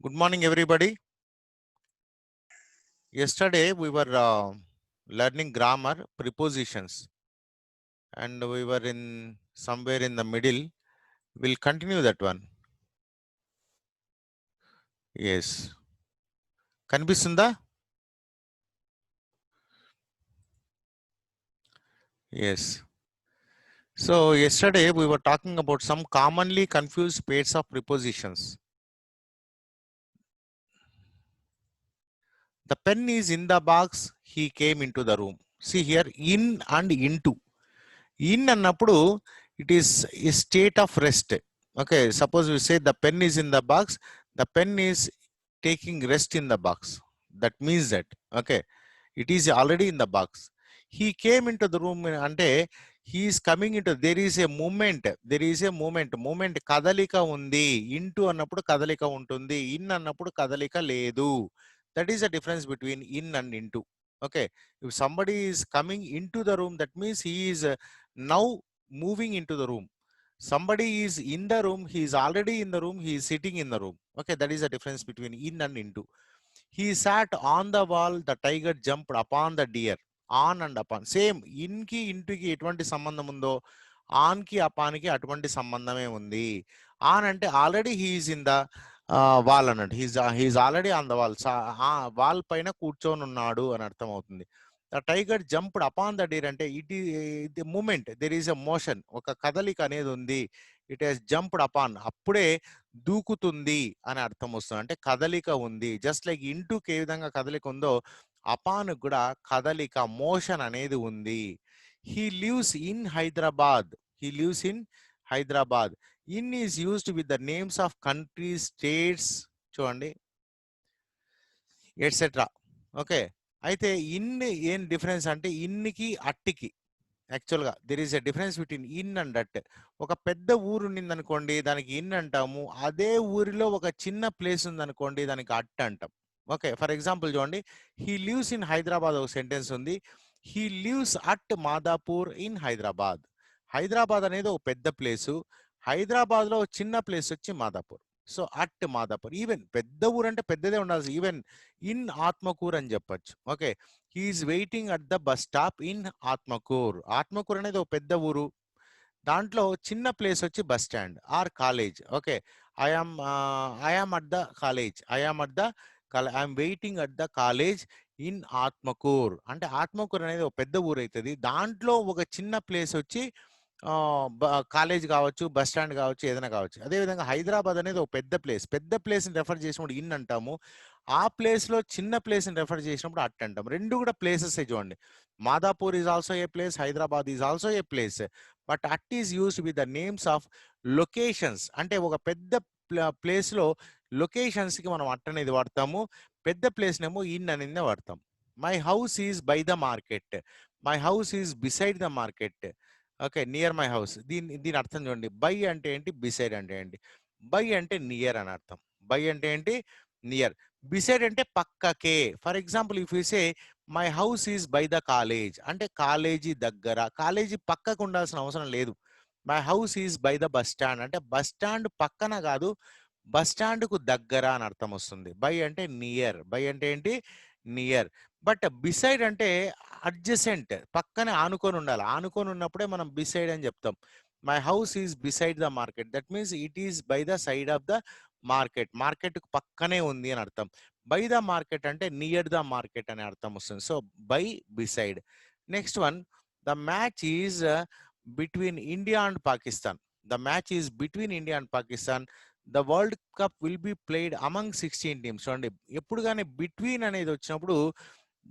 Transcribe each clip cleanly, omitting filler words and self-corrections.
Good morning, everybody. Yesterday we were learning grammar, prepositions, and we were in somewhere in the middle. We'll continue that one. Yes. కనిపిస్తుందా? Yes. So yesterday we were talking about some commonly confused pairs of prepositions. The pen is in the box. He came into the room. See here, in and into. In అన్నప్పుడు it is a state of rest. Okay, suppose we say the pen is in the box, the pen is taking rest in the box. That means that, okay, it is already in the box. He came into the room అంటే he is coming into, there is a movement కదలిక ఉంది. Into అన్నప్పుడు కదలిక ఉంటుంది, in అన్నప్పుడు కదలిక లేదు. That is the difference between in and into. Okay, if somebody is coming into the room, that means he is now moving into the room. Somebody is in the room, he is already in the room, he is sitting in the room. Okay, that is the difference between in and into. He sat on the wall, the tiger jumped upon the deer. On and upon, same. In ki into ki ఎటువంటి సంబంధం ఉందో on కి upon కి అటువంటి సంబంధమే ఉంది. On అంటే already he is in the wall అన్నట్టు, he is already on the wall, wall పైన కూర్చొని ఉన్నాడు అని అర్థం అవుతుంది. The tiger jumped upon the deer అంటే ఇట్ ఈ moment, there is a motion, ఒక కదలిక అనేది ఉంది. ఇట్ హెస్ జంప్డ్ అపాన్, అప్పుడే దూకుతుంది అని అర్థం వస్తుంది, అంటే కదలిక ఉంది. జస్ట్ లైక్ ఇంటూకి ఏ విధంగా కదలిక ఉందో అపాన్ కూడా కదలిక, మోషన్ అనేది ఉంది. He lives in Hyderabad. He lives in Hyderabad. In is used with the names of countries, states, చూడండి, ఎట్సెట్రా. ఓకే, అయితే ఇన్ ఏం డిఫరెన్స్ అంటే ఇన్కి అట్టికి యాక్చువల్గా there is a difference between in and at. ఒక పెద్ద ఊరు ఉండింది అనుకోండి, దానికి ఇన్ అంటాము. అదే ఊరిలో ఒక చిన్న ప్లేస్ ఉందనుకోండి, దానికి అట్ అంటాం. ఓకే, ఫర్ ఎగ్జాంపుల్ చూడండి, హీ లివ్స్ ఇన్ హైదరాబాద్ ఒక సెంటెన్స్ ఉంది. He lives at Madhapur in Hyderabad. Hyderabad అనేది ఒక పెద్ద ప్లేసు, హైదరాబాద్లో చిన్న ప్లేస్ వచ్చి Madhapur. So at Madhapur. Even పెద్ద ఊరు అంటే పెద్దదే ఉండాల్సి, ఈవెన్ ఇన్ ఆత్మకూర్ అని చెప్పచ్చు. Okay, he's waiting at the bus stop in Atmakur. Atmakur అనేది ఒక పెద్ద ఊరు, దాంట్లో చిన్న ప్లేస్ వచ్చి bus stand or college. Okay, I am at the college, I am waiting at the college in Atmakur. అంటే ఆత్మకూర్ అనేది ఒక పెద్ద ఊరు అవుతుంది, దాంట్లో ఒక చిన్న ప్లేస్ వచ్చి కాలేజ్ కావచ్చు, బస్ స్టాండ్ కావచ్చు, ఏదైనా కావచ్చు. అదేవిధంగా హైదరాబాద్ అనేది ఒక పెద్ద ప్లేస్, పెద్ద ప్లేస్ని రెఫర్ చేసినప్పుడు ఇన్ అంటాము. ఆ ప్లేస్లో చిన్న ప్లేస్ని రెఫర్ చేసినప్పుడు అట్ అంటాం. రెండు కూడా ప్లేసెస్ చూడండి. Madhapur is also a place, Hyderabad is also a place, but at is used with the names of locations. అంటే ఒక పెద్ద ప్లేస్లో లొకేషన్స్కి మనం అట్ అనేది వాడతాము, పెద్ద ప్లేస్నేమో ఇన్ అనేది వాడతాం. My house is by the market, my house is beside the market. Okay, near my house. దీని అర్థం చూడండి. బై అంటే ఏంటి, బిసైడ్ అంటే ఏంటి. బై అంటే నియర్ అని అర్థం. బై అంటే ఏంటి, నియర్. బిసైడ్ అంటే పక్కకే. For example if you say my house is by the college అంటే కాలేజీ దగ్గర, కాలేజీ పక్కకు ఉండాల్సిన అవసరం లేదు. My house is by the bus stand అంటే బస్ స్టాండ్ పక్కన కాదు, బస్ స్టాండ్కు దగ్గర అని అర్థం వస్తుంది. బై అంటే నియర్, బై అంటే ఏంటి, నియర్. బట్ బిసైడ్ అంటే అడ్జసెంట్, పక్కనే ఆనుకొని ఉండాలి. ఆనుకొని ఉన్నప్పుడే మనం బిసైడ్ అని చెప్తాం. My house is beside the market, that means it is by the side of the market, మార్కెట్కు పక్కనే ఉంది అని అర్థం. బై ద మార్కెట్ అంటే నియర్ ద మార్కెట్ అనే అర్థం వస్తుంది. So by, beside. Next one, the match is between India and Pakistan. The match is between India and Pakistan. The world cup will be played among 16 teams. చూడండి, ఎప్పుడు కానీ between అనేది వచ్చినప్పుడు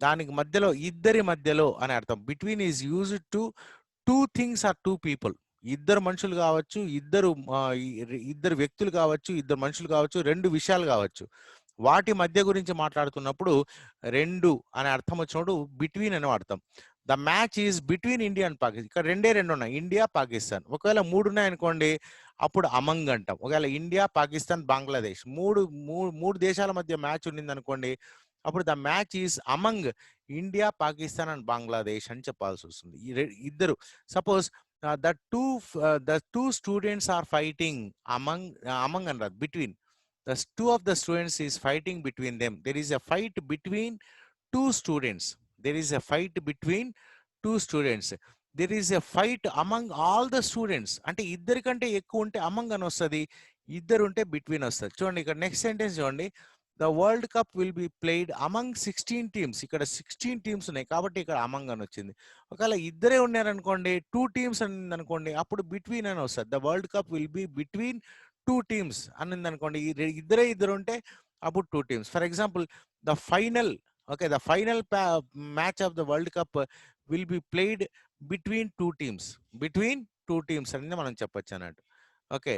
దానికి మధ్యలో, ఇద్దరి మధ్యలో అని అర్థం. Between is used to two things or two people. ఇద్దరు మనుషులు కావచ్చు, ఇద్దరు వ్యక్తులు కావచ్చు, ఇద్దరు మనుషులు కావచ్చు, రెండు విషయాలు కావచ్చు. వాటి మధ్య గురించి మాట్లాడుతున్నప్పుడు రెండు అనే అర్థం వచ్చినప్పుడు బిట్వీన్ అని వాడతాం. The match is between India and Pakistan. ఇక్కడ రెండు ఉన్నాయి, ఇండియా, పాకిస్తాన్. ఒకవేళ మూడు ఉన్నాయనుకోండి, అప్పుడు అమంగ్ అంటాం. ఒకవేళ ఇండియా, పాకిస్తాన్, బంగ్లాదేశ్ మూడు దేశాల మధ్య మ్యాచ్ ఉండింది అనుకోండి, అప్పుడు the match is among India, Pakistan and Bangladesh అని చెప్పాల్సి వస్తుంది. ఇద్దరు, suppose the two students are fighting among అని రాదు, between. The two of the students is fighting between them. There is a fight between two students. There is a fight between two students. There is a fight among all the students. అంటే ఇద్దరికంటే ఎక్కువ ఉంటే among అని వస్తుంది, ఇద్దరు ఉంటే between వస్తుంది. చూడండి ఇక్కడ నెక్స్ట్ సెంటెన్స్ చూడండి. The world cup will be played among 16 teams. ఇక్కడ 16 టీమ్స్ ఉన్నాయి కాబట్టి ఇక్కడ అమంగ్ అని వచ్చింది. ఒకవేళ ఇద్దరే ఉన్నారనుకోండి, 2 టీమ్స్ అని అనుకోండి, అప్పుడు బిట్వీన్ అని వస్తుంది. The world cup will be between 2 teams అనింది అనుకోండి, ఇద్దరు ఉంటే అప్పుడు 2 teams. For example the final, okay, the final match of the world cup will be played between 2 teams. Between 2 teams అని మనం చెప్పొచ్చు అన్నట్టు. Okay,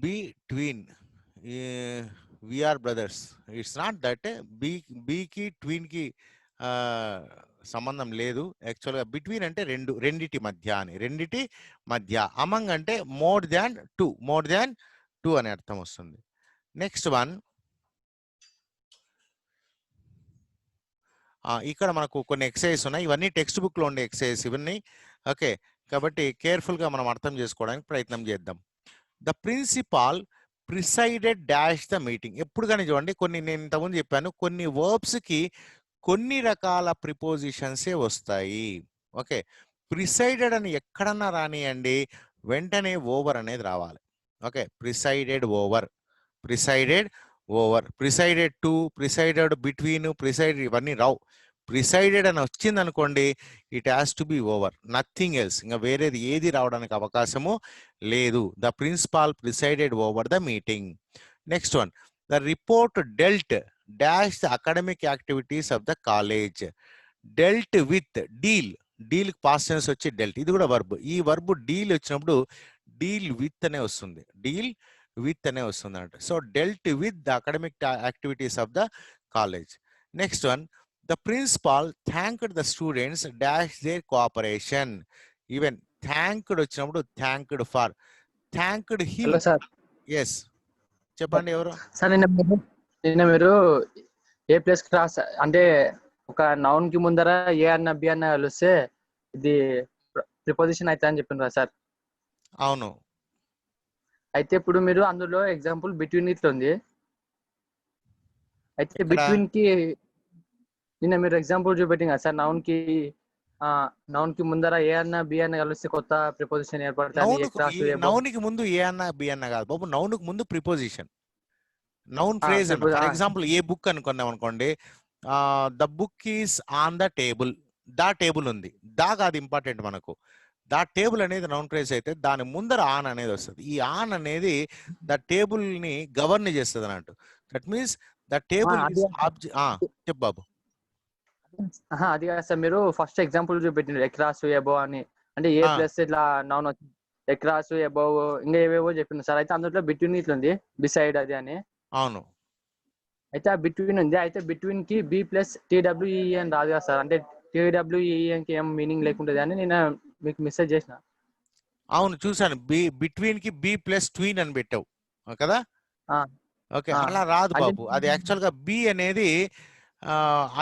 between we are brothers. It's not that b కి ట్విన్ కి సంబంధం లేదు. యాక్చువల్గా బిట్వీన్ అంటే రెండిటి మధ్య అని, రెండిటి మధ్య. అమంగ్ అంటే మోర్ దాన్ టూ అనే అర్థం వస్తుంది. నెక్స్ట్ వన్, ఇక్కడ మనకు కొన్ని ఎక్సర్సైజ్ ఉన్నాయి. ఇవన్నీ టెక్స్ట్ బుక్ లో ఉండే ఎక్సర్సైజ్ ఇవన్నీ. ఓకే, కాబట్టి కేర్ఫుల్ గా మనం అర్థం చేసుకోవడానికి ప్రయత్నం చేద్దాం. The principal presided dash the meeting. ఎప్పుడు కానీ చూడండి, కొన్ని నేను ఇంతకుముందు చెప్పాను, కొన్ని వర్బ్స్ కి కొన్ని రకాల ప్రిపోజిషన్సే వస్తాయి. ఓకే, ప్రిసైడెడ్ అని ఎక్కడన్నా రానియండి, వెంటనే ఓవర్ అనేది రావాలి. Okay, presided over, presided over, presided to, presided between, presided ఇవన్నీ రావు. ప్రిసైడెడ్ అని వచ్చింది అనుకోండి, it has to be over, nothing else. ఇంకా వేరేది ఏది రావడానికి అవకాశము లేదు. The principal presided over the meeting. Next one, the report dealt dash the academic activities of the college. Dealt with, deal, deal past tense వచ్చి dealt, ఇది కూడా verb. ఈ వర్బ్ డీల్ వచ్చినప్పుడు డీల్ విత్ అనే వస్తుంది, డీల్ విత్ అనే వస్తుంది అన్నట్టు. So dealt with the academic activities of the college. Next one, the principal thanked the students dash their cooperation. Even thanked వచ్చినప్పుడు thanked for, thanked him. Yes, చెప్పండి ఎవరు sir? నిన్న మీరు ఏ ప్లస్ క్లాస్ అంటే ఒక నౌన్ కి ముందర ఏ అన్న బి అన్న కలిస్తే ఇది ప్రిపోజిషన్ అయితే అని చెప్పిండ్రా సార్? అవును. అయితే ఇప్పుడు మీరు అందులో ఎగ్జాంపుల్ బిట్వీన్ ఇట్లా ఉంది. అయితే బిట్వీన్ కి నిన్న మీరు ఎగ్జాంపుల్ చూపెట్టింది కదా సార్, నౌన్ కి ముందర ఏ అన్న బి అన్న కలిస్తే కొత్త ప్రిపోజిషన్ ఏర్పడుతుంది. నౌన్ కి ముందు ఏ అన్న బి అన్న కాదు బాబు, నౌన్ కి ముందు ప్రిపోజిషన్, నౌన్ ఫ్రేజ్ అన్న. ఫర్ ఎగ్జాంపుల్ ఏ బుక్ అనుకున్నాం అనుకోండి, the book is on the table. The table ఉంది, దా కాదు ఇంపార్టెంట్ మనకు. దా టేబుల్ అనేది నౌన్ ఫ్రేజ్ అయితే దాని ముందర ఆన్ అనేది వస్తుంది. ఈ ఆన్ అనేది ద టేబుల్ ని గవర్న్ చేస్తుంది అన్నట్టు. దట్ మీన్స్ ద టేబుల్ చెప్పు బాబు. అది కాదు సార్, మీరు ఫస్ట్ ఎగ్జాంపుల్ చూపెట్టిండ్రు ఎక్రాస్ ఎబో అని, అంటే ఏ ప్లస్ ఇట్లా నౌన్ వచ్చింది, ఎక్రాస్ ఎబో ఇంకా ఏవేవో చెప్పింది సార్. అయితే అందులో బిట్వీన్ ఇట్లా ఉంది, బిసైడ్ అది అని. అవును, అయితే ఆ బిట్వీన్ ఉంది. అయితే బిట్వీన్ కి బి ప్లస్ టీడబ్ల్యూఈ అని రాదు కదా సార్, అంటే టీడబ్ల్యూఈ కి ఏం మీనింగ్ లేకుంటుంది అని నేను మీకు మెసేజ్ చేసిన. అవును చూసాను, బిట్వీన్ కి బి ప్లస్ ట్వీన్ అని పెట్టావు కదా. ఓకే, అలా రాదు బాబు. అది యాక్చువల్ గా బి అనేది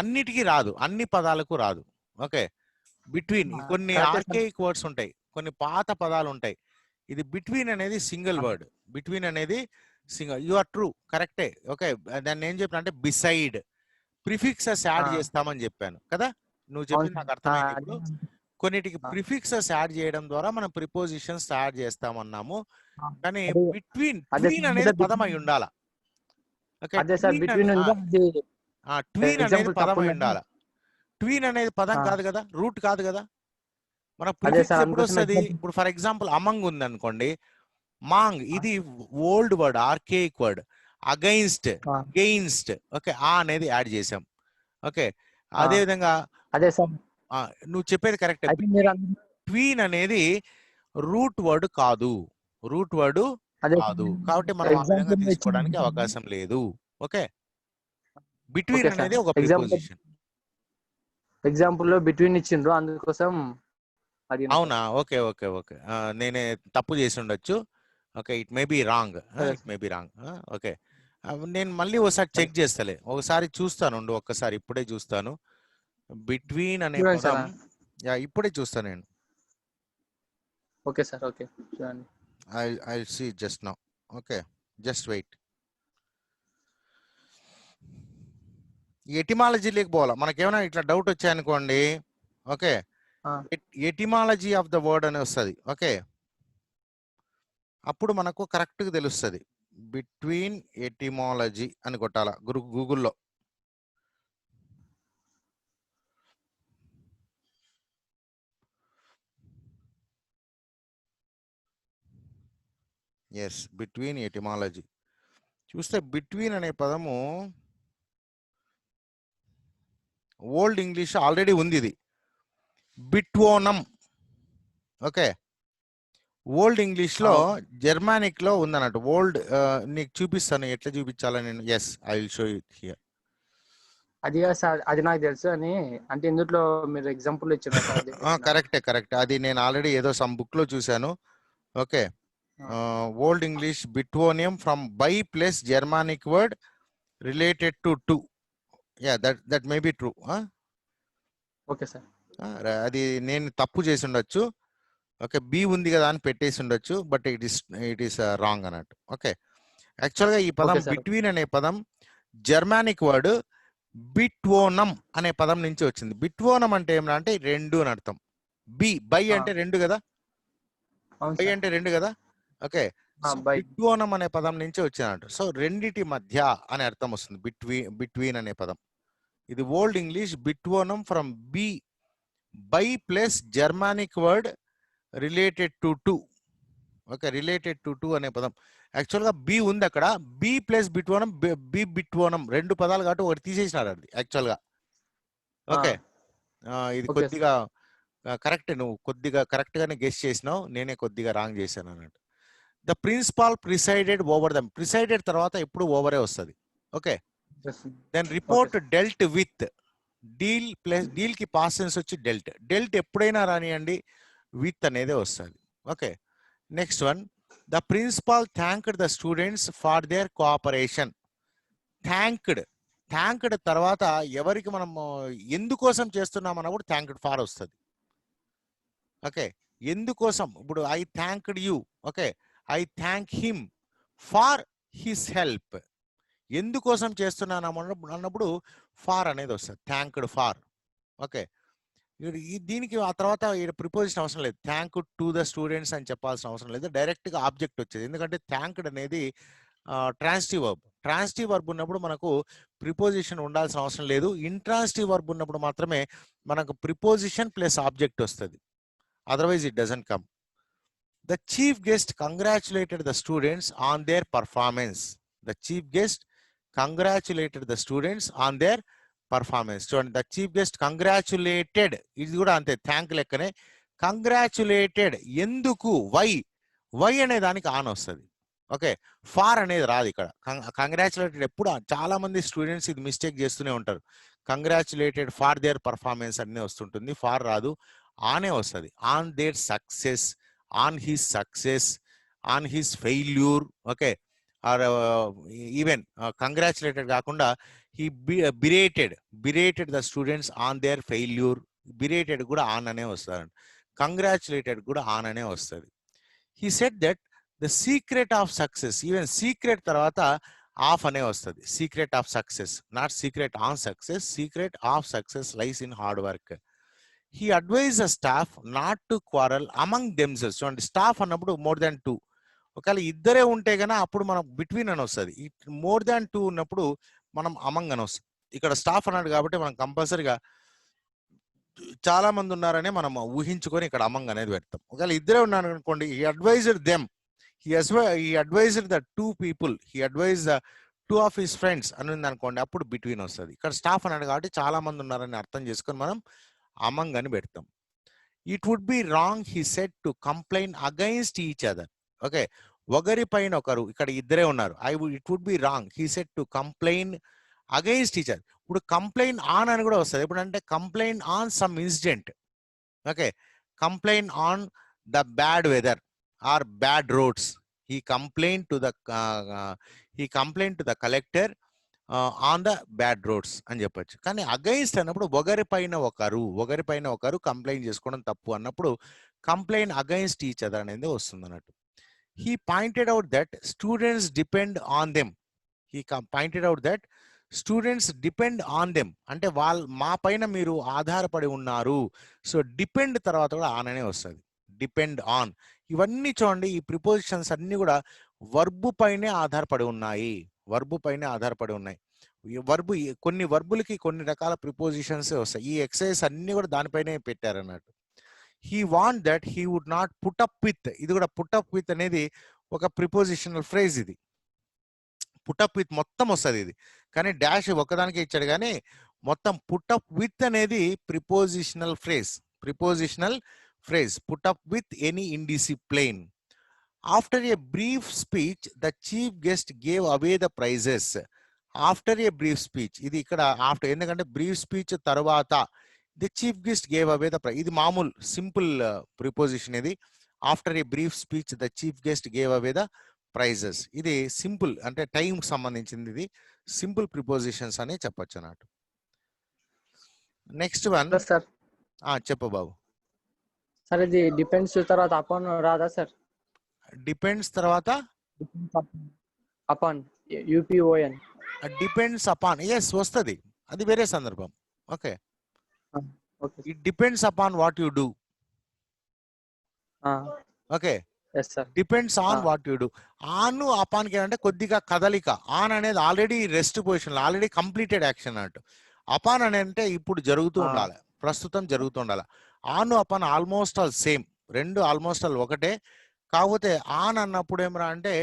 అన్నిటికీ రాదు, అన్ని పదాలకు రాదు. ఓకే, బిట్వీన్ కొన్ని ఆర్కేయిక్ వర్డ్స్ ఉంటాయి, కొన్ని పాత పదాలు ఉంటాయి. ఇది బిట్వీన్ అనేది సింగిల్ వర్డ్, బిట్వీన్ అనేది సింగిల్. యు ఆర్ ట్రూ, కరెక్టే. ఓకే, దాన్ని ఏం చెప్పిన అంటే బిసైడ్ ప్రిఫిక్సెస్ యాడ్ చేస్తామని చెప్పాను కదా. నువ్వు చెప్పింది నాకు అర్థమైంది. ఇప్పుడు కొన్నిటికి ప్రిఫిక్సెస్ యాడ్ చేయడం ద్వారా మనం ప్రిపోజిషన్స్ యాడ్ చేస్తామన్నాము, కానీ బిట్వీన్ ట్వీన్ అనేది పదం అయి ఉండాలా. ఓకే, ట్వీన్ అనేది పదం అయి ఉండాలా. ట్వీన్ అనేది పదం కాదు కదా, రూట్ కాదు కదా. మన ప్రిఫిక్స్ ఎప్పుడు వస్తుంది? ఇప్పుడు ఫర్ ఎగ్జాంపుల్ అమంగ్ ఉంది అనుకోండి, మాంగ్ ఇది old word, archaic word. Against, gainst, okay, ఆ అనేది యాడ్ చేసాం. ఓకే, అదే విధంగా నువ్వు చెప్పేది కరెక్ట్. ట్వీన్ అనేది రూట్ వర్డ్ కాదు, రూట్ వర్డ్ కాదు, కాబట్టి మనం ఆ విధంగా తీసుకోవడానికి అవకాశం లేదు. ఓకే, బిట్వీన్ అనేది ఒక ప్రిపోజిషన్. ఎగ్జాంపుల్ లో బిట్వీన్ ఇచ్చిండ్రు అందుకోసం. అవునా? ఓకే ఓకే ఓకే, నేనే తప్పు చేసి ఉండొచ్చు. Okay, it may be wrong, it may be wrong. Okay, నేను మళ్ళీ ఒకసారి చెక్ చేస్తలే, ఒకసారి చూస్తాను, ఒక్కసారి ఇప్పుడే చూస్తాను. బిట్వీన్ అనే పదం ఇప్పుడే చూస్తాను నేను. ఓకే సార్, ఓకే చూడండి. I'll see just now. Okay, just wait. ఎటిమాలజీలోకి పోవాలా, మనకేమైనా ఇట్లా డౌట్ వచ్చాయనుకోండి. Okay, etymology of the word అని వస్తుంది. ఓకే, అప్పుడు మనకు కరెక్ట్గా తెలుస్తుంది. బిట్వీన్ ఎటిమాలజీ అని కొట్టాలా గూగుల్లో. ఎస్, బిట్వీన్ ఎటిమాలజీ చూస్తే బిట్వీన్ అనే పదము ఓల్డ్ ఇంగ్లీష్ ఆల్రెడీ ఉంది. ఇది బిట్వోనం. ఓకే, ఓల్డ్ ఇంగ్లీష్లో జర్మానిక్లో ఉందన్నట్టు. ఓల్డ్ నీకు చూపిస్తాను ఎట్లా చూపించాలని నేను. Yes, I will show it here. అది సార్, అది నాకు తెలుసు అని, అంటే ఇందులో మీరు ఎగ్జాంపుల్ ఇచ్చారు. కరెక్ట్. అది నేను ఆల్రెడీ ఏదో సమ్ బుక్ లో చూశాను. Okay, Old English betweonum from by plus Germanic word related to two. Yeah, that may be true. Okay sir, అది నేను తప్పు చేసి ఉండొచ్చు. ఓకే, బి ఉంది కదా అని పెట్టేసి ఉండొచ్చు, బట్ ఇట్ ఈస్ రాంగ్ అన్నట్టు. ఓకే, యాక్చువల్గా ఈ పదం బిట్వీన్ అనే పదం జర్మానిక్ వర్డ్ బిట్వోనం అనే పదం నుంచి వచ్చింది. బిట్వోనం అంటే ఏమన్నా అంటే రెండు అని అర్థం. బై అంటే రెండు కదా, బై అంటే రెండు కదా. ఓకే, బిట్వోనం అనే పదం నుంచి వచ్చిందంట. సో రెండిటి మధ్య అనే అర్థం వస్తుంది బిట్వీన్ అనే పదం. ఇది Old English betweonum from be by plus Germanic word related to two. Okay, related to two అనే పదం యాక్చువల్గా బి ఉంది అక్కడ. Be plus betweonum, be betweonum రెండు పదాలు కాబట్టి ఒకటి తీసేసినారు అది యాక్చువల్గా. ఓకే, ఇది కొద్దిగా కరెక్ట్, నువ్వు కొద్దిగా కరెక్ట్ గానే గెస్ చేసినావు, నేనే కొద్దిగా రాంగ్ చేశాను అన్నట్టు. The principal presided over them. Presided తర్వాత ఎప్పుడు ఓవరే వస్తుంది. Okay, then report dealt with. Deal plus deal కి పాస్ట్ టెన్స్ వచ్చి డెల్ట్. డెల్ట్ ఎప్పుడైనా రానియండి విత్ అనేది వస్తుంది. Okay, next one, the principal thanked the students for their cooperation. Thanked తర్వాత ఎవరికి మనం ఎందుకోసం చేస్తున్నాం అన్నప్పుడు థ్యాంక్డ్ ఫార్ వస్తుంది. ఓకే, ఎందుకోసం, ఇప్పుడు I thanked you. Okay, I thank him for his help. ఎందుకోసం చేస్తున్నాను అన్నప్పుడు ఫార్ అనేది వస్తుంది, థ్యాంక్డ్ ఫార్. ఓకే, దీనికి ఆ తర్వాత ప్రిపోజిషన్ అవసరం లేదు. థ్యాంక్ టు ద స్టూడెంట్స్ అని చెప్పాల్సిన అవసరం లేదు, డైరెక్ట్గా ఆబ్జెక్ట్ వచ్చేది. ఎందుకంటే థ్యాంక్డ్ అనేది ట్రాన్సిటివ్ వర్బ్. ట్రాన్సిటివ్ వర్బ్ ఉన్నప్పుడు మనకు ప్రిపోజిషన్ ఉండాల్సిన అవసరం లేదు. ఇంట్రాన్సిటివ్ వర్బ్ ఉన్నప్పుడు మాత్రమే మనకు ప్రిపోజిషన్ ప్లస్ ఆబ్జెక్ట్ వస్తుంది, otherwise it doesn't come. The chief guest congratulated the students on their performance. The chief guest congratulated the students on their performance. చూడండి, ద చీఫ్ గెస్ట్ కంగ్రాచులేటెడ్, ఇది కూడా అంతే, thank లెక్కనే. Congratulated ఎందుకు, why అనే దానికి on వస్తుంది. ఓకే, ఫార్ అనేది రాదు ఇక్కడ. కంగ్రాచులేటెడ్ ఎప్పుడు చాలా మంది స్టూడెంట్స్ ఇది మిస్టేక్ చేస్తూనే ఉంటారు. కంగ్రాచులేటెడ్ ఫార్ దేర్ పర్ఫార్మెన్స్ అనే వస్తుంటుంది, ఫార్ రాదు, ఆనే వస్తుంది. On their success, on his success, on his failure. Okay, or even congratulated కాకుండా he berated the students on their failure. Berated కూడా ఆన్ అనే వస్తుంది, కంగ్రాచులేటెడ్ కూడా ఆన్ అనే వస్తుంది. he said that the secret of success, even secret తర్వాత of అనే వస్తుంది. Secret of success, not secret on success. Secret of success lies in hard work. he advised the staff not to quarrel among themselves. చూడండి, staff అన్నప్పుడు more than two. ఒకవేళ ఇద్దరే ఉంటే కనుక అప్పుడు మనం బిట్వీన్ అని వస్తుంది. మోర్ దాన్ టూ ఉన్నప్పుడు మనం అమంగ్ అని వస్తుంది. ఇక్కడ స్టాఫ్ అన్నాడు కాబట్టి మనం కంపల్సరీగా చాలా మంది ఉన్నారనే మనం ఊహించుకొని ఇక్కడ అమంగ్ అనేది పెడతాం. ఒకవేళ ఇద్దరే ఉన్నారు అనుకోండి, he advised them, he advised the two people, he advised the two of his friends అని ఉంది అనుకోండి, అప్పుడు బిట్వీన్ వస్తుంది. ఇక్కడ స్టాఫ్ అన్నాడు కాబట్టి చాలా మంది ఉన్నారని అర్థం చేసుకొని మనం అమంగ్ అని పెడతాం. It would be wrong, he said, to complain against each other. Okay, ఒకరి పైన ఒకరు, ఇక్కడ ఇద్దరే ఉన్నారు. It would be wrong, he said, to complain against each other. ఇప్పుడు కంప్లైన్ ఆన్ అని కూడా వస్తుంది. ఎప్పుడంటే complain on some incident. Okay, complain on the bad weather or bad roads. he complained to the collector on the bad roads అని చెప్పొచ్చు. కానీ against అన్నప్పుడు ఒకరిపైన ఒకరు కంప్లైంట్ చేసుకోవడం తప్పు అన్నప్పుడు కంప్లైంట్ అగైన్స్ట్ ఈచ్ అదర్ అనేది వస్తుంది అన్నట్టు. he pointed out that students depend on them. Pointed out that students depend on them, అంటే మా పైన మీరు ఆధారపడి ఉన్నారు. సో డిపెండ్ తర్వాత కూడా ఆన్ అనే వస్తుంది, డిపెండ్ ఆన్. ఇవన్నీ చూడండి, ఈ ప్రిపోజిషన్స్ అన్ని కూడా వర్బు పైనే ఆధారపడి ఉన్నాయి, వర్బు పైనే ఆధారపడి ఉన్నాయి. కొన్ని వర్బులకి కొన్ని రకాల ప్రిపోజిషన్స్ వస్తాయి. ఈ ఎక్సర్సైజ్ అన్ని కూడా దానిపైనే పెట్టారు అన్నట్టు. He want that he would not put up with, ఇది కూడా పుట్ అప్ విత్ అనేది ఒక ప్రిపోజిషనల్ ఫ్రేజ్. ఇది పుటప్ విత్ మొత్తం వస్తుంది ఇది, కానీ డాష్ ఒక్కదానికి ఇచ్చాడు, కానీ మొత్తం పుటప్ విత్ అనేది prepositional phrase. Put up with any indiscipline. After a brief speech the chief guest gave away the prizes. After a brief speech, ఇది ఇక్కడ ఆఫ్టర్, ఎందుకంటే బ్రీఫ్ స్పీచ్ తర్వాత the chief guest gave away the prize, ఇది మామూలు simple preposition. ఇది after a brief speech the chief guest gave away the prizes, ఇది simple, అంటే time సంబంధించింది. ఇది సింపుల్ ప్రిపోజిషన్స్ అని చెప్పొచ్చు అన్నట్టు. నెక్స్ట్ వన్ సార్, చెప్పు బాబు. సార్ ఇది డిపెండ్స్ తర్వాత అపాన్ రాదా సార్? డిపెండ్స్ తర్వాత అపాన్, యూపీఓఎన్. డిపెండ్స్ అపాన్, ఎస్ వస్తుంది, అది వేరే సందర్భం. Okay, it depends upon what you do. Okay, depends on what you do. On upon కి అంటే కొద్దిగా కదలిక. ఆన్ అనేది already rest position, already completed action అన్నట్టు. అపాన్ అని అంటే ఇప్పుడు జరుగుతూ ఉండాలి, ప్రస్తుతం జరుగుతూ ఉండాలి. On upon almost all same, రెండు ఆల్మోస్ట్ ఆల్ ఒకటే. కాకపోతే ఆన్ అన్నప్పుడు ఏమరా అంటే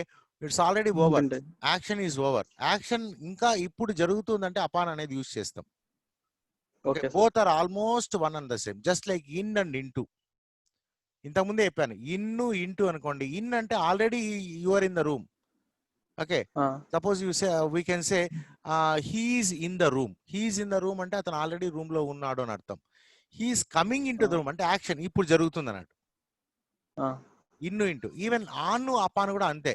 it's already over, action is over. Action ఇంకా ఇప్పుడు జరుగుతుందంటే అపాన్ అనేది యూజ్ చేస్తాం. Both are almost one and the same, just like in and into. ఇంతకుముందే చెప్పాను, ఇన్ను ఇంటూ అనుకోండి. ఇన్ అంటే already you are in the room. Okay, suppose you say, we can say he's in the room. He's in the room అంటే అతను already room లో ఉన్నాడు అని అర్థం. He's coming in to the room అంటే action ఇప్పుడు జరుగుతుంది అన్నట్టు. ఇన్ను ఇంటూ. ఈవెన్ ఆన్ అపాన్ కూడా అంతే.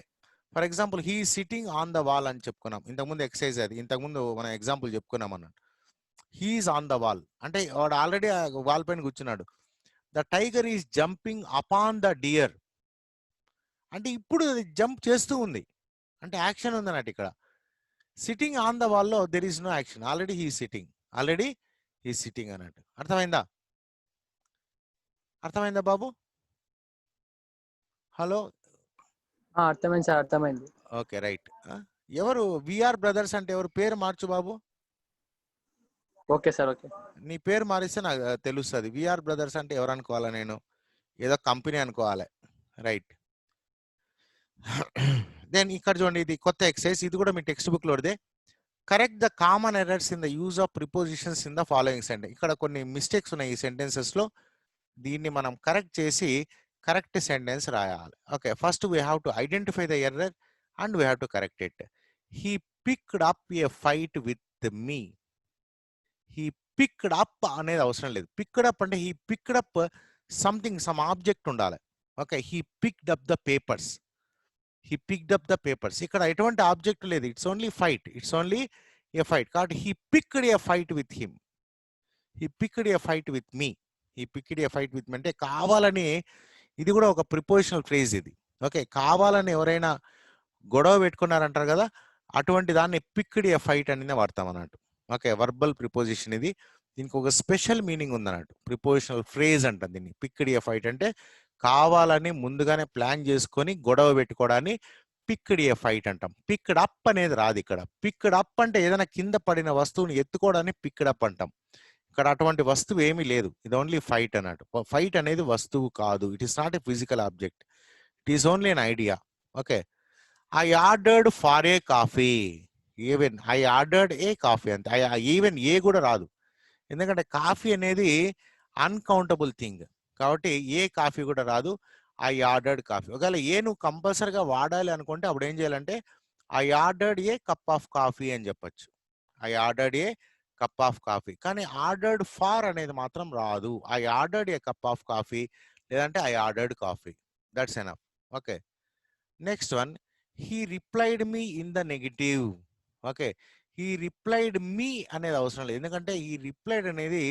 For example he sitting on the wall అని చెప్పుకున్నాం ఇంతకుముందు ఎక్సర్సైజ్, అది ఇంతకుముందు మనం ఎగ్జాంపుల్ చెప్పుకున్నాం అన్నట్టు. హీఈస్ ఆన్ ద వాల్ అంటే వాడు ఆల్రెడీ వాల్ పైన కూర్చున్నాడు. The tiger is jumping upon the dear అంటే ఇప్పుడు జంప్ చేస్తూ ఉంది, అంటే యాక్షన్ ఉంది అన్నట్టు. ఇక్కడ సిట్టింగ్ ఆన్ ద వాల్ లో there is no action, already he sitting అన్నట్టు. అర్థమైందా బాబు? హలో, అర్థమైంది సార్, అర్థమైంది. Okay, right. ఎవరు విఆర్ బ్రదర్స్ అంటే ఎవరు? పేరు మార్చు బాబు. Okay sir, okay. నీ పేరు మారిస్తే నాకు తెలుస్తుంది. విఆర్ బ్రదర్స్ అంటే ఎవరు అనుకోవాలా? నేను ఏదో కంపెనీ అనుకోవాలి. రైట్. దెన్ ఇక్కడ చూడండి, ఇది కొత్త ఎక్సర్సైజ్, ఇది కూడా మీ టెక్స్ట్ బుక్ లోదే. Correct the common errors in the use of prepositions in the following sentence. ఇక్కడ కొన్ని మిస్టేక్స్ ఉన్నాయి ఈ సెంటెన్సెస్ లో, దీన్ని మనం కరెక్ట్ చేసి కరెక్ట్ సెంటెన్స్ రాయాలి. Okay, first we have to identify the error and we have to correct it. He picked up a fight with me. He picked up అనేది అవసరం లేదు. పిక్డ్ అప్ అంటే he picked up something, some object ఉండాలి. Okay, he picked up the papers. ఇక్కడ ఎటువంటి object లేదు, it's only fight, a fight. కాబట్టి he picked a fight with him, he picked a fight with మీ. అంటే కావాలని, ఇది కూడా ఒక ప్రిపోజిషనల్ ఫ్రేజ్ ఇది. ఓకే, కావాలని ఎవరైనా గొడవ పెట్టుకున్నారంటారు కదా, అటువంటి దాన్ని పిక్డ్ ఏ ఫైట్ అనేది వాడతాం అన్నట్టు. ఓకే, వర్బల్ ప్రిపోజిషన్ ఇది. దీనికి ఒక స్పెషల్ మీనింగ్ ఉందన్నట్టు, ప్రిపోజిషనల్ ఫ్రేజ్ అంటాం దీన్ని. పిక్డ్ ఏ ఫైట్ అంటే కావాలని ముందుగానే ప్లాన్ చేసుకొని గొడవ పెట్టుకోవడాన్ని పిక్డ్ ఏ ఫైట్ అంటాం. పిక్డ్ అప్ అనేది రాదు ఇక్కడ. పిక్డ్ అప్ అంటే ఏదైనా కింద పడిన వస్తువుని ఎత్తుకోవడాన్ని పిక్డ్ అప్ అంటాం. ఇక్కడ అటువంటి వస్తువు ఏమీ లేదు, ఇది ఓన్లీ ఫైట్ అన్నట్టు. ఫైట్ అనేది వస్తువు కాదు, it is not a physical object, it is only an idea. Okay, I ordered for a coffee. Even I ordered a coffee అంతే. ఈవెన్ ఏ కూడా రాదు, ఎందుకంటే కాఫీ అనేది అన్కౌంటబుల్ థింగ్ కాబట్టి ఏ కాఫీ కూడా రాదు. I ordered coffee. ఒకవేళ a నువ్వు కంపల్సరిగా వాడాలి అనుకుంటే అప్పుడు ఏం చేయాలంటే I ordered a cup of coffee అని చెప్పొచ్చు. I ordered a cup of coffee. కానీ ఆర్డర్డ్ ఫార్ అనేది మాత్రం రాదు. I ordered a cup of coffee లేదంటే I ordered coffee, that's enough. Okay, next one, he replied me in the negative. Okay, he replied me అనేది అవసరం లేదు, ఎందుకంటే ఈ రిప్లైడ్ అనేది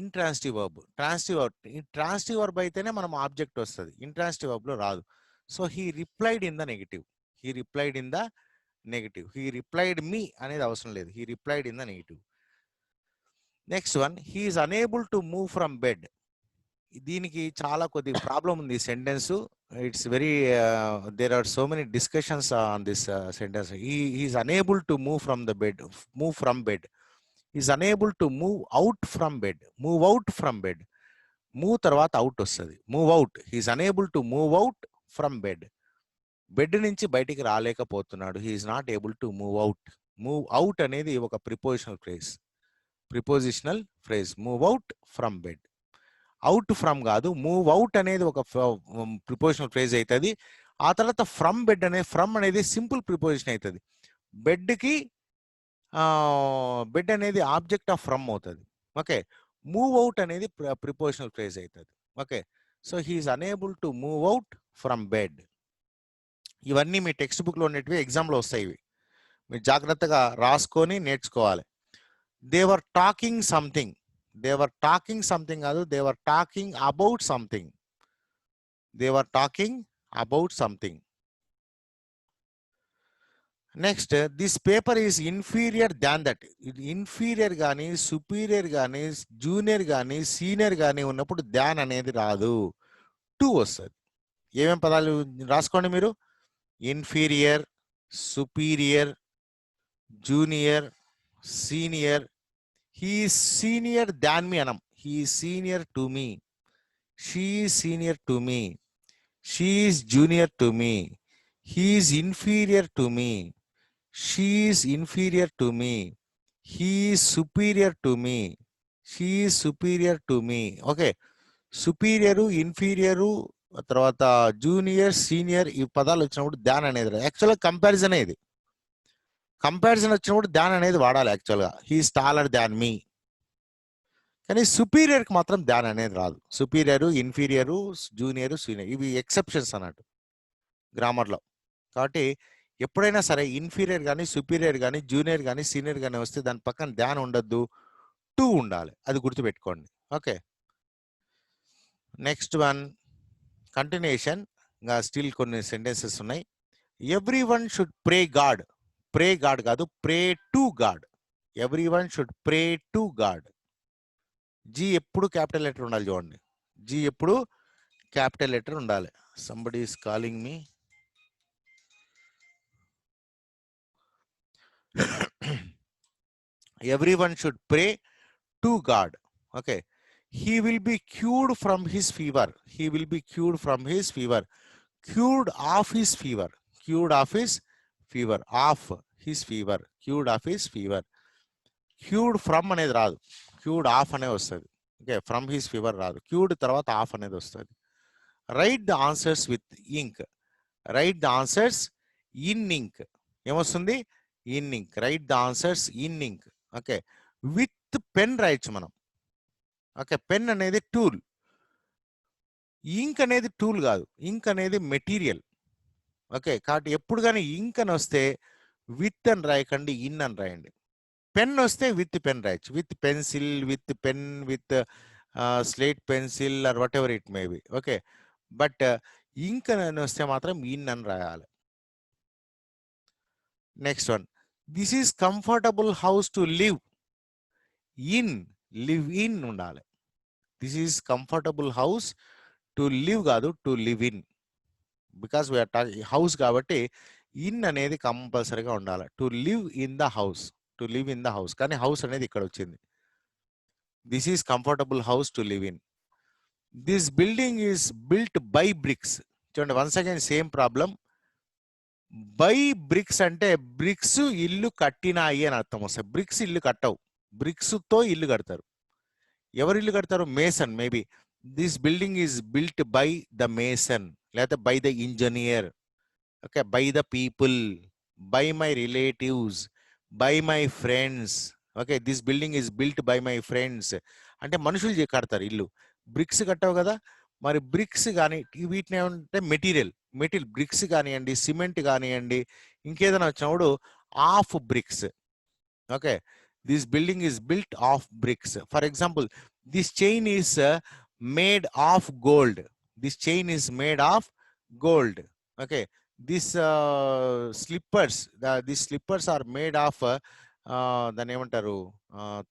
ఇంట్రాన్సిటివ్ వర్బ్. ట్రాన్సిటివ్ వర్బ్ అయితేనే మనం ఆబ్జెక్ట్ వస్తుంది, ఇంట్రాన్సిటివ్ వర్బ్ లో రాదు. So he replied in the negative. He replied in the negative. He replied me అనేది అవసరం లేదు. He replied in the negative. Next one, he is unable to move from bed. దీనికి చాలా కొద్ది problem ఉంది sentence. It's very there are so many discussions on this sentence. He is unable to move from the bed. Move from bed. Is unable to move out from bed. Move out from bed. Move తర్వాత out వస్తుంది. Move out. He is unable to move out from bed. Bed నుంచి బయటికి రాలేకపోతున్నాడు. He is not able to move out. Move out అనేది ఒక prepositional phrase. Prepositional phrase. Move out from bed. Out from కాదు, move out అనేది ఒక prepositional phrase అవుతుంది. ఆ తర్వాత ఫ్రమ్ బెడ్ అనేది, ఫ్రమ్ అనేది సింపుల్ ప్రిపోజిషన్ అవుతుంది. బెడ్కి బెడ్ అనేది ఆబ్జెక్ట్ ఆఫ్ ఫ్రమ్ అవుతుంది. ఓకే. మూవ్ అవుట్ అనేది ప్రిపోజిషనల్ ఫ్రేజ్ అవుతుంది. Okay. So he's unable to move out from bed. ఇవన్నీ మీ టెక్స్ట్ బుక్లో ఉండేటివి, ఎగ్జామ్లో వస్తాయి. ఇవి మీరు జాగ్రత్తగా రాసుకొని నేర్చుకోవాలి. They're talking something. They're talking something కాదు, they're talking about something. They're talking about something. Next, this paper is inferior than that. Inferior కానీ, సుపీరియర్ కానీ, జూనియర్ కానీ, సీనియర్ కానీ ఉన్నప్పుడు దాన్ అనేది రాదు, టు వస్తుంది. ఏమేం పదాలు రాసుకోండి మీరు. Inferior, superior, junior, senior. He senior than me అనం. He senior to me. She senior to me. She is junior to me. He is inferior to me. She is inferior to me. He is superior to me. She is superior to me. Okay. Superior, ఇన్ఫీరియరు, తర్వాత junior, senior, ఈ పదాలు వచ్చినప్పుడు దాన్ అనేది రాదు. యాక్చువల్గా comparison అనేది, comparison వచ్చినప్పుడు దాన్ అనేది వాడాలి యాక్చువల్గా. హీఈస్ టాలర్ దాన్ మీ. కానీ సుపీరియర్కి మాత్రం దాన్ అనేది రాదు. సుపీరియరు, ఇన్ఫీరియరు, జూనియరు, సీనియర్ ఇవి ఎక్సెప్షన్స్ అన్నట్టు గ్రామర్లో. కాబట్టి ఎప్పుడైనా సరే ఇన్ఫీరియర్ కానీ, సుపీరియర్ కానీ, జూనియర్ కానీ, సీనియర్ కానీ వస్తే దాని పక్కన దాన్ ఉండద్దు, టు ఉండాలి. అది గుర్తుపెట్టుకోండి. ఓకే. Next one, continuation. ఇంకా స్టిల్ కొన్ని సెంటెన్సెస్ ఉన్నాయి. Every one should pray God. Pray God కాదు, pray to God. Every one should pray to God. G ఎప్పుడు క్యాపిటల్ లెటర్ ఉండాలి చూడండి. జీ ఎప్పుడు క్యాపిటల్ లెటర్ ఉండాలి. Somebody is calling me. Everyone should pray to God. Okay. He will be cured from his fever. He will be cured from his fever. Cured of his fever. Cured of his fever. Of his fever. Cured of his fever. Cured from అనేది రాదు, cured of అనే వస్తుంది. Okay. From his fever రాదు, cured తర్వాత of అనేది వస్తుంది. Write the answers with ink. Write the answers in ink. ఏమొస్తుంది? In ink. Write the answers in ink. Okay. With pen రాయొచ్చు మనం. ఓకే. పెన్ అనేది టూల్, ఇంక్ అనేది టూల్ కాదు. ఇంక్ అనేది మెటీరియల్. ఓకే. కాబట్టి ఎప్పుడు కానీ ఇంక్ అని వస్తే విత్ అని రాయకండి, ఇన్ అని రాయండి. పెన్ వస్తే విత్ పెన్ రాయొచ్చు. With pencil, with pen, with slate pencil or whatever it may be. Okay. But ink అని వస్తే మాత్రం ఇన్ అని రాయాలి. Next one, this is comfortable house to live in. Live in ఉండాలి. This is comfortable house to live కాదు, to live in. Because we are talking house కాబట్టి in అనేది కంపల్సరీగా ఉండాలి. To live in the house. To live in the house. కానీ house అనేది ఇక్కడ వచ్చింది. This is comfortable house to live in. This building is built by bricks. చూడండి, once again same problem. By bricks అంటే bricks ఇల్లు కట్టినాయి అని అర్థం వస్తుంది. బ్రిక్స్ ఇల్లు కట్టవు, బ్రిక్స్ తో ఇల్లు కడతారు. ఎవరు ఇల్లు కడతారు? Mason. Maybe this building is built by the mason, లేకపోతే by the engineer. Okay. By the people, by my relatives, by my friends. Okay. This building is built by my friends అంటే మనుషులు కడతారు ఇల్లు, బ్రిక్స్ కట్టవు కదా. మరి bricks కానీ వీటిని ఏమంటే మెటీరియల్. మెటీరియల్ బ్రిక్స్ కానివ్వండి, సిమెంట్ కానివ్వండి, ఇంకేదైనా వచ్చినప్పుడు of bricks. Okay. This building is built of bricks. For example, this chain is made of gold. This chain is made of gold. Okay, these slippers are made of దాన్ని ఏమంటారు,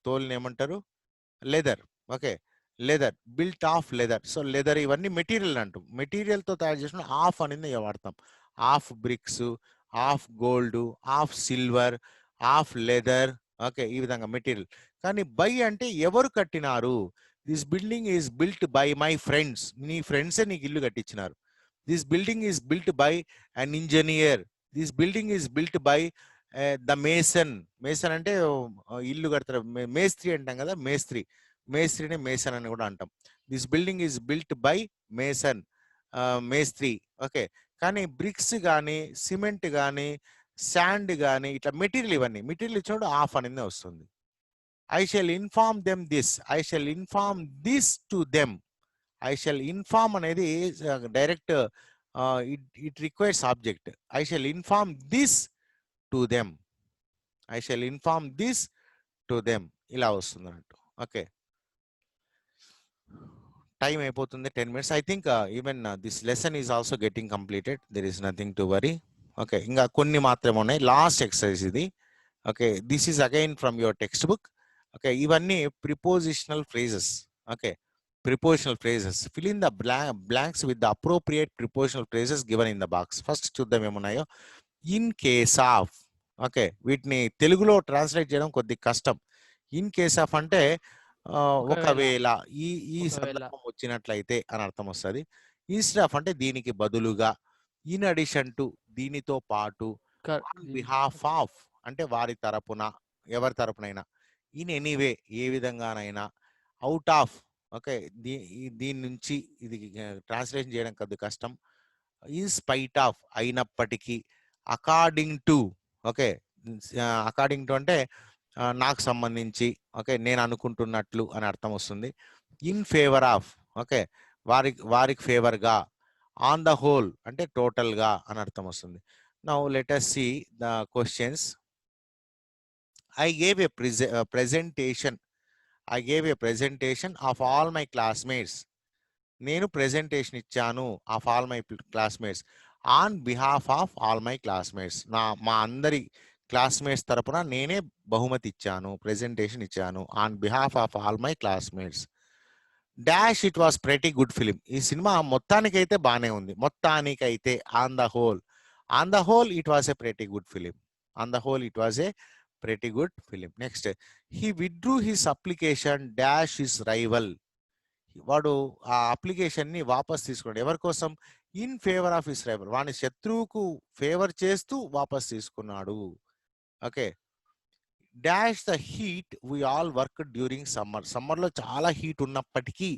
తోలుని ఏమంటారు, leather. Okay, leather, built of leather. So leather ఇవన్నీ material అంటాం. మెటీరియల్తో తయారు చేసిన of అనేది వాడతాం. Of bricks, of gold, of silver, of leather. Okay, ఈ విధంగా మెటీరియల్. కానీ బై అంటే ఎవరు కట్టినారు. This building is built by my friends. నీ ఫ్రెండ్సే నీకు ఇల్లు కట్టించినారు. This building is built by an engineer. This building is built by the mason. Mason అంటే ఇల్లు కడతారు, మేస్త్రి అంటాం కదా, మేస్త్రి. మేస్త్రిని మేసన్ అని కూడా అంటాం. This building is built by mason, మేస్త్రి. ఓకే, కానీ బ్రిక్స్ కానీ, సిమెంట్ కానీ, శాండ్ కానీ, ఇట్లా మెటీరియల్, ఇవన్నీ మెటీరియల్ ఇచ్చినప్పుడు ఆఫ్ అనేది వస్తుంది. I shall inform them this. I shall inform this to them. I shall inform అనేది direct, it requires object. I shall inform this to them. I shall inform this to them. ఇలా వస్తుంది అన్నట్టు. Okay, time అయిపోతుంది, 10 minutes. I think even this lesson is also getting completed. There is nothing to worry. Okay, ఇంకా కొన్ని మాత్రమే ఉన్నాయి. Last exercise ఇది. Okay, this is again from your text book. Okay, ఇవన్నీ prepositional phrases. Okay, prepositional phrases. Fill in the blanks with the appropriate prepositional phrases given in the box. First చూద్దాం ఏమున్నాయో. In case of. Okay, వీటిని తెలుగులో translate చేయడం కొద్ది కష్టం. In case of అంటే ఒకవేళ, ఈ ఈ సందర్భం వచ్చినట్లయితే అని అర్థం వస్తుంది. ఇన్స్టెడ్ ఆఫ్ అంటే దీనికి బదులుగా. ఇన్ అడిషన్ టు, దీనితో పాటు. ఆన్ బిహాఫ్ ఆఫ్ అంటే వారి తరపున, ఎవరి తరపునైనా. ఇన్ ఎనీవే, ఏ విధంగానైనా. Out of. ఓకే, దీని నుంచి, ఇది ట్రాన్స్లేషన్ చేయడం కొద్ది కష్టం. ఇన్ స్పైట్ ఆఫ్, అయినప్పటికీ. According to. Okay, according to అంటే నాకు సంబంధించి. ఓకే, నేను అనుకుంటున్నట్లు అని అర్థం వస్తుంది. In favour of. ఓకే, వారికి ఫేవర్గా. ఆన్ ద హోల్ అంటే టోటల్గా అని అర్థం వస్తుంది. Now let us see the questions. I gave a presentation. I gave a presentation of all my classmates. నేను ప్రెజెంటేషన్ ఇచ్చాను of all my classmates. On behalf of all my classmates, మా అందరి classmates తరపున నేనే బహుమతి ఇచ్చాను, ప్రెజెంటేషన్ ఇచ్చాను. On behalf of all my classmates. Dash it was pretty good film. ఈ సినిమా మొత్తానికైతే బాగానే ఉంది. మొత్తానికైతే. On the whole. On the whole it was a pretty good film. On the whole it was a pretty good film. Next, he withdrew his application dash his rival. వాడు ఆ application ని వాపస్ తీసుకున్నాడు. ఎవరి కోసం? In favour of his rival. వాని శత్రువుకు favour చేస్తూ వాపస్ తీసుకున్నాడు. Okay, dash the heat we all work during summer. Summer లో చాలా హీట్ ఉన్నప్పటికీ.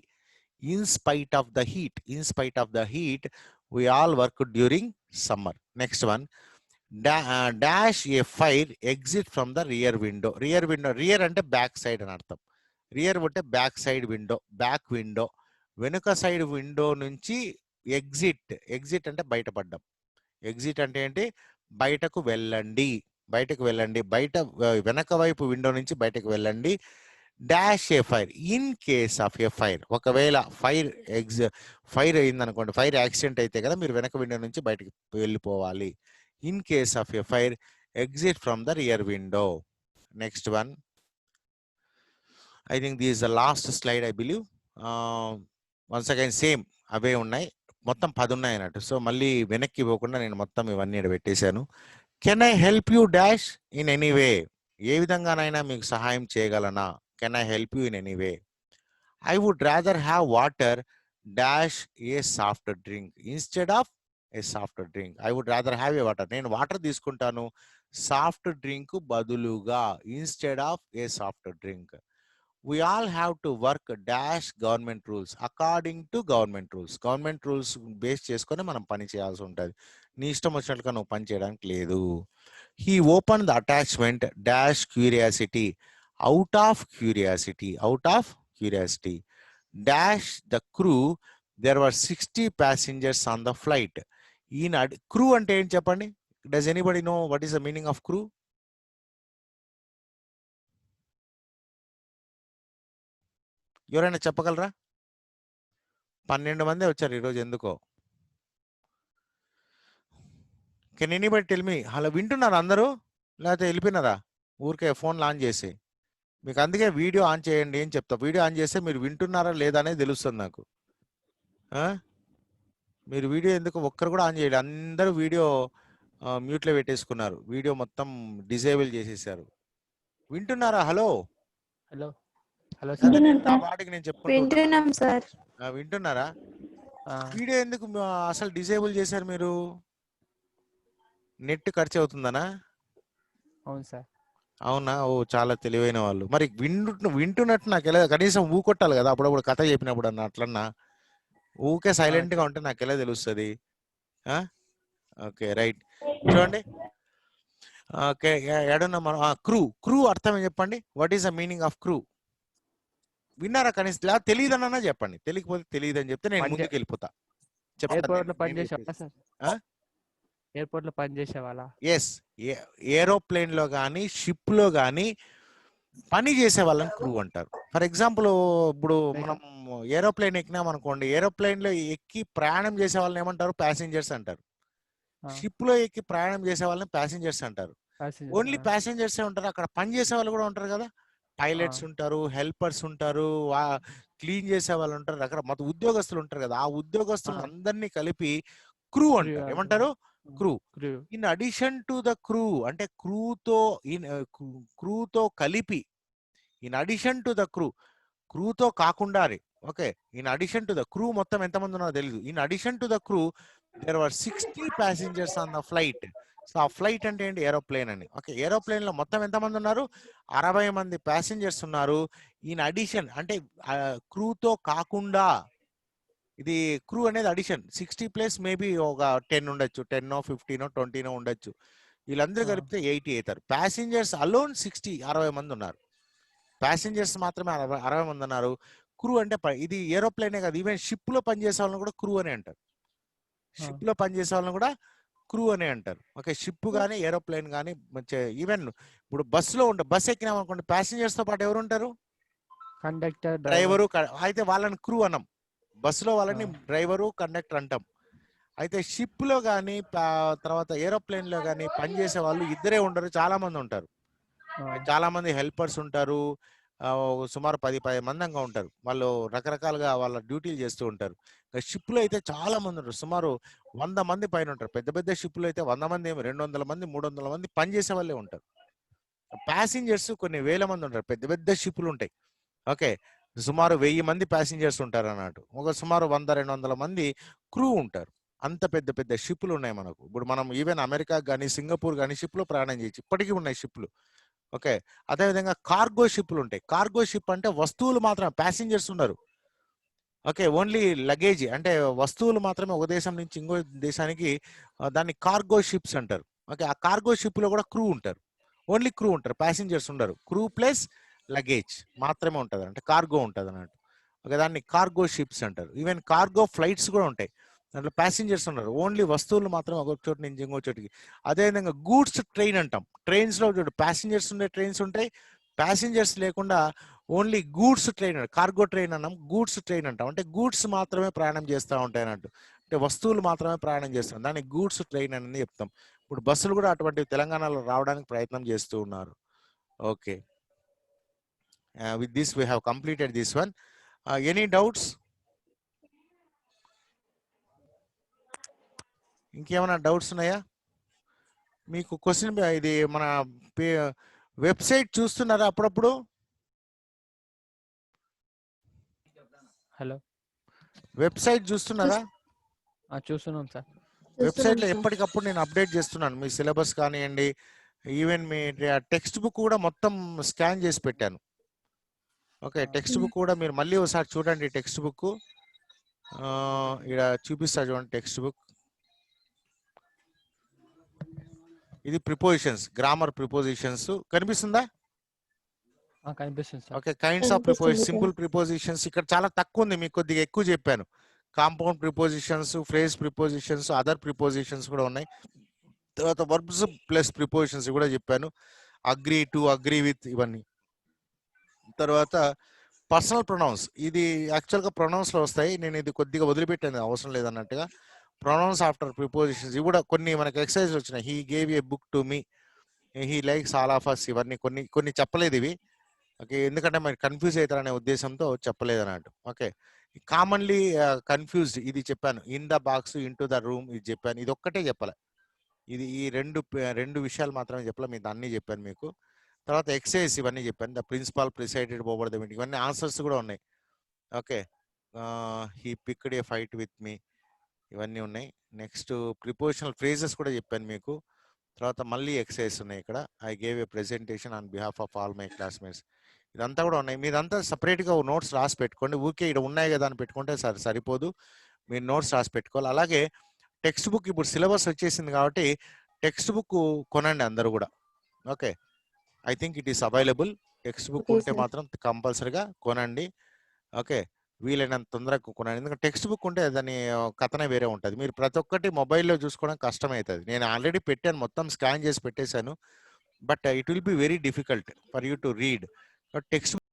In spite of the heat. In spite of the heat we all work during summer. Next one, dash a fire exit from the rear window. Rear window, rear అంటే back side అని అర్థం. Rear అంటే back side window, back window. వెనుక side window నుంచి exit. Exit అంటే బయటపడ్డం. Exit అంటే ఏంటి? బయటకు వెళ్ళండి, బయటకు వెళ్ళండి. బయట వెనక వైపు విండో నుంచి బయటకు వెళ్ళండి. Dash a fire. In case of a fire, ఒకవేళ ఫైర్ అయిందనుకోండి, ఫైర్ యాక్సిడెంట్ అయితే కదా మీరు వెనక విండో నుంచి బయటకు వెళ్ళిపోవాలి. In case of a fire exit from the rear window. Next one, I think this is the last slide I believe. Once again same అవే ఉన్నాయి, మొత్తం 10 ఉన్నాయి అన్నట్టు. సో మళ్ళీ వెనక్కి పోకుండా నేను మొత్తం ఇవన్నీ పెట్టేశాను. Can I help you dash in any way. ఏ విధంగానైనా మీకు సహాయం చేయగలనా? Can I help you in any way. I would rather have water dash a soft drink instead of a soft drink. I would rather have a water. నేను water తీసుకుంటాను soft drink బదులుగా, instead of a soft drink. We all have to work dash government rules according to government rules. Government rules base చేసుకొని మనం పని చేయాల్సి ఉంటుంది. నీ ఇష్టం వచ్చినట్లుగా నువ్వు పని చేయడానికి లేదు. He open the attachment dash curiosity out of curiosity. Out of curiosity. Dash the crew there were 60 passengers on the flight. ఈయన క్రూ అంటే ఏంటి చెప్పండి? Does anybody know what is the meaning of crew? ఎవరైనా చెప్పగలరా? 12 మంది వచ్చారు ఈరోజు, ఎందుకో. Can anybody tell me? Hello, వింటున్నారా అందరూ లేకపోతే వెళ్ళిపోయినారా ఊరికే ఫోన్ ఆన్ చేసి? మీకు అందుకే వీడియో ఆన్ చేయండి అని చెప్తా. వీడియో ఆన్ చేస్తే మీరు వింటున్నారా లేదా అనేది తెలుస్తుంది నాకు. మీరు వీడియో ఎందుకు ఒక్కరు కూడా ఆన్ చేయలేదు? అందరూ వీడియో మ్యూట్లో పెట్టేసుకున్నారు, వీడియో మొత్తం డిజేబుల్ చేసేసారు. వింటున్నారా? హలో హలో హలో లేదా సార్. నేను నా పాటికి నేను చెప్పుకుంటూ వింటున్నాం సార్. వింటున్నారా? వీడియో ఎందుకు అసలు డిజేబుల్ చేశారు మీరు? నెట్ ఖర్చు అవుతుందనా? అవును సార్. అవునా? ఓ, చాలా తెలివైన వాళ్ళు. మరి వింటున్నట్టు నాకు ఎలా, కనీసం ఊకొట్టాలి కదా అప్పుడప్పుడు కథ చెప్పినప్పుడు అన్న అట్లన్నా. ఊకే సైలెంట్ గా ఉంటే నాకు ఎలా తెలుస్తుంది? Okay, right. చూడండి, ఓకే, ఎడన్నా మనం క్రూ. క్రూ అర్థం ఏం చెప్పండి? What is the meaning of crew? విన్నారా కనీసం? లేదా తెలియదన్నా చెప్పండి. తెలియకపోతే తెలియదు అని చెప్తే నేను ముందుకు వెళ్ళిపోతా. ఎయిర్పోర్ట్ లో చెప్తాను. పనిచేసే సార్. ఎయిర్పోర్ట్ లో పనిచేసే వాళ్ళ? ఎస్, ఏరోప్లేన్ లో కానీ షిప్ లో కానీ పని చేసే వాళ్ళని క్రూ అంటారు. ఫర్ ఎగ్జాంపుల్, ఇప్పుడు మనం ఏరోప్లేన్ ఎక్కినాం అనుకోండి, ఏరోప్లేన్ లో ఎక్కి ప్రయాణం చేసే వాళ్ళని ఏమంటారు? ప్యాసింజర్స్ అంటారు. షిప్ లో ఎక్కి ప్రయాణం చేసే వాళ్ళని ప్యాసింజర్స్ అంటారు. ఓన్లీ ప్యాసింజర్సే ఉంటారు, అక్కడ పని చేసే వాళ్ళు కూడా ఉంటారు కదా. పైలట్స్ ఉంటారు, హెల్పర్స్ ఉంటారు, క్లీన్ చేసే వాళ్ళు ఉంటారు, మొత్తం ఉద్యోగస్తులు ఉంటారు కదా. ఆ ఉద్యోగస్తులు అందరినీ కలిపి క్రూ అంటారు. ఏమంటారు? Crew. In addition to the crew అంటే క్రూతో కలిపి, ఇన్ అడిషన్ టు ద క్రూతో కాకుండా. Okay, in addition to the crew మొత్తం ఎంతమంది ఉన్నారో తెలియదు. In addition to the crew there were 60 passengers on the flight. So ఆ ఫ్లైట్ అంటే ఏంటి? ఏరోప్లేన్ అని. ఓకే, ఏరోప్లేన్ లో మొత్తం ఎంతమంది ఉన్నారు? 60 మంది ప్యాసింజర్స్ ఉన్నారు. ఇన్ అడిషన్ అంటే క్రూతో కాకుండా. ఇది క్రూ అనేది అడిషన్. 60 ప్లస్ మేబీ ఒక 10 ఉండొచ్చు, 10 15 20 ఉండొచ్చు. వీళ్ళందరూ కలిపితే 80 అవుతారు. ప్యాసింజర్స్ అలోన్ 60 మంది ఉన్నారు. ప్యాసింజర్స్ మాత్రమే 60 మంది ఉన్నారు. క్రూ అంటే ఇది ఏరోప్లేనే కాదు, ఈవెన్ షిప్ లో పనిచేసే వాళ్ళని కూడా క్రూ అనే అంటారు. షిప్ లో పనిచేసే వాళ్ళని కూడా క్రూ అనే అంటారు. ఓకే, షిప్ కానీ ఏరోప్లేన్ కానీ ఈవెన్ ఇప్పుడు బస్సులో బస్ ఎక్కినాం అనుకోండి, ప్యాసింజర్స్ తో పాటు ఎవరు ఉంటారు? Conductor, driver. అయితే వాళ్ళని క్రూ అనం. బస్సులో వాళ్ళని డ్రైవరు, కండక్టర్ అంటాం. అయితే షిప్ లో కానీ తర్వాత ఏరోప్లేన్ లో కానీ పనిచేసే వాళ్ళు ఇద్దరే ఉండరు, చాలా మంది ఉంటారు. చాలా మంది హెల్పర్స్ ఉంటారు. సుమారు 10 మందంగా ఉంటారు. వాళ్ళు రకరకాలుగా వాళ్ళ డ్యూటీలు చేస్తూ ఉంటారు. షిప్ లో అయితే చాలా మంది ఉంటారు, సుమారు 100 మంది పైన ఉంటారు. పెద్ద పెద్ద షిప్ లో అయితే 100 మంది, 200 మంది, 300 మంది పనిచేసే వాళ్ళే ఉంటారు. ప్యాసింజర్స్ కొన్ని వేల మంది ఉంటారు, పెద్ద పెద్ద షిప్లు ఉంటాయి. ఓకే, సుమారు 1000 మంది ప్యాసింజర్స్ ఉంటారు అన్నట్టు. ఒక సుమారు 100-200 మంది క్రూ ఉంటారు. అంత పెద్ద పెద్ద షిప్లు ఉన్నాయి మనకు. ఇప్పుడు మనం ఈవెన్ అమెరికా కానీ సింగపూర్ కానీ షిప్ లో ప్రయాణం చేయొచ్చు, ఇప్పటికీ ఉన్నాయి షిప్లు. ఓకే, అదేవిధంగా కార్గో షిప్లు ఉంటాయి. కార్గో షిప్ అంటే వస్తువులు మాత్రమే, ప్యాసింజర్స్ ఉన్నారు. ఓకే, ఓన్లీ లగేజ్ అంటే వస్తువులు మాత్రమే ఒక దేశం నుంచి ఇంకో దేశానికి, దాన్ని కార్గో షిప్స్ అంటారు. ఓకే, ఆ కార్గో షిప్ లో కూడా క్రూ ఉంటారు. ఓన్లీ క్రూ ఉంటారు, ప్యాసింజర్స్ ఉండరు. క్రూ ప్లస్ లగేజ్ మాత్రమే ఉంటుంది, అంటే కార్గో ఉంటుంది అన్నట్టు. ఓకే, దాన్ని కార్గో షిప్స్ అంటారు. ఈవెన్ కార్గో ఫ్లైట్స్ కూడా ఉంటాయి, దాంట్లో ప్యాసింజర్స్ ఉన్నారు, ఓన్లీ వస్తువులు మాత్రం ఒక చోటు నుంచి ఇంకో చోటికి. అదేవిధంగా గూడ్స్ ట్రైన్ అంటాం. ట్రైన్స్ లో చూడు, ప్యాసింజర్స్ ఉండే ట్రైన్స్ ఉంటాయి, ప్యాసింజర్స్ లేకుండా only goods train, cargo train అన్నాం, గూడ్స్ ట్రైన్ అంటాం. అంటే గూడ్స్ మాత్రమే ప్రయాణం చేస్తూ ఉంటాయి అన్నట్టు, అంటే వస్తువులు మాత్రమే ప్రయాణం చేస్తాం, దాన్ని గూడ్స్ ట్రైన్ అని చెప్తాం. ఇప్పుడు బస్సులు కూడా అటువంటి తెలంగాణలో రావడానికి ప్రయత్నం చేస్తూ ఉన్నారు. Okay, with this we have completed this one. Any doubts? ఇంకేమైనా డౌట్స్ ఉన్నాయా మీకు? క్వశ్చన్ ఇది మన వెబ్సైట్ చూస్తున్నారా అప్పుడప్పుడు? హలో, వెబ్సైట్ చూస్తున్నారా? చూస్తున్నాం సార్. వెబ్సైట్ లో ఎప్పటికప్పుడు నేను అప్డేట్ చేస్తున్నాను. మీ సిలబస్ కానివ్వండి, ఈవెన్ మీ టెక్స్ట్ బుక్ కూడా మొత్తం స్కాన్ చేసి పెట్టాను. ఓకే, టెక్స్ట్ బుక్ కూడా మీరు మళ్ళీ ఒకసారి చూడండి. టెక్స్ట్ బుక్ ఇక్కడ చూపిస్తా చూడండి. టెక్స్ట్ బుక్ ఇది ప్రిపోజిషన్స్, గ్రామర్ ప్రిపోజిషన్స్ కనిపిస్తుందా? కనిపిస్తుంది sir. Okay, kinds of preposition, simple prepositions ఇక్కడ చాలా తక్కువ ఉంది, మీకు కొద్దిగా ఎక్కువ చెప్పాను. Compound prepositions, phrase prepositions, other prepositions కూడా ఉన్నాయి. తర్వాత వర్బ్స్ ప్లస్ ప్రిపోజిషన్స్ కూడా చెప్పాను. అగ్రీ టు, అగ్రీ విత్, ఇవన్నీ. తర్వాత పర్సనల్ ప్రొనౌన్స్, ఇది యాక్చువల్గా ప్రొనౌన్స్ లో వస్తాయి, నేను ఇది కొద్దిగా వదిలిపెట్టాను అవసరం లేదన్నట్టుగా. ప్రొనౌన్స్ ఆఫ్టర్ ప్రిపోజిషన్స్ ఇవి కూడా కొన్ని మనకి ఎక్సర్సైజ్ వచ్చినాయి. He gave a book to me, he likes all of us, ఇవన్నీ కొన్ని కొన్ని చెప్పలేదు ఇవి. ఓకే, ఎందుకంటే మరి కన్ఫ్యూజ్ అవుతారనే ఉద్దేశంతో చెప్పలేదు అన్నట్టు. ఓకే, కామన్లీ కన్ఫ్యూజ్డ్ ఇది చెప్పాను. In the box, in to the room ఇది చెప్పాను. ఇది ఒక్కటే చెప్పలే, ఇది ఈ రెండు విషయాలు మాత్రమే చెప్పలే, మిగతా అన్నీ చెప్పాను మీకు. తర్వాత ఎక్సైజ్ ఇవన్నీ చెప్పాను. The principal presided over the meeting, ఇవన్నీ ఆన్సర్స్ కూడా ఉన్నాయి. Okay, he picked a fight with me, ఇవన్నీ ఉన్నాయి. నెక్స్ట్ ప్రిపోజిషనల్ ఫ్రేజెస్ కూడా చెప్పాను మీకు. తర్వాత మళ్ళీ ఎక్సైజ్ ఉన్నాయి ఇక్కడ. I gave a presentation on behalf of all my classmates, ఇదంతా కూడా ఉన్నాయి. మీరంతా సపరేట్గా నోట్స్ రాసి పెట్టుకోండి. ఊరికే ఇక్కడ ఉన్నాయి కదా అని పెట్టుకుంటే సరిపోదు, మీరు నోట్స్ రాసి పెట్టుకోవాలి. అలాగే టెక్స్ట్ బుక్ ఇప్పుడు సిలబస్ వచ్చేసింది కాబట్టి టెక్స్ట్ బుక్ కొనండి అందరూ కూడా. Okay, I think it is available. Text book okay ఉంటే సార్. మాత్రం కంపల్సరిగా కొనండి. ఓకే, వీలైనంత తొందరగా కొనండి. ఎందుకంటే టెక్స్ట్ బుక్ ఉంటే దాని కథనే వేరే ఉంటుంది. మీరు ప్రతి ఒక్కటి మొబైల్లో చూసుకోవడం కష్టమవుతుంది. నేను ఆల్రెడీ పెట్టాను, మొత్తం స్కాన్ చేసి పెట్టేశాను. But it will be very difficult for you to read. Text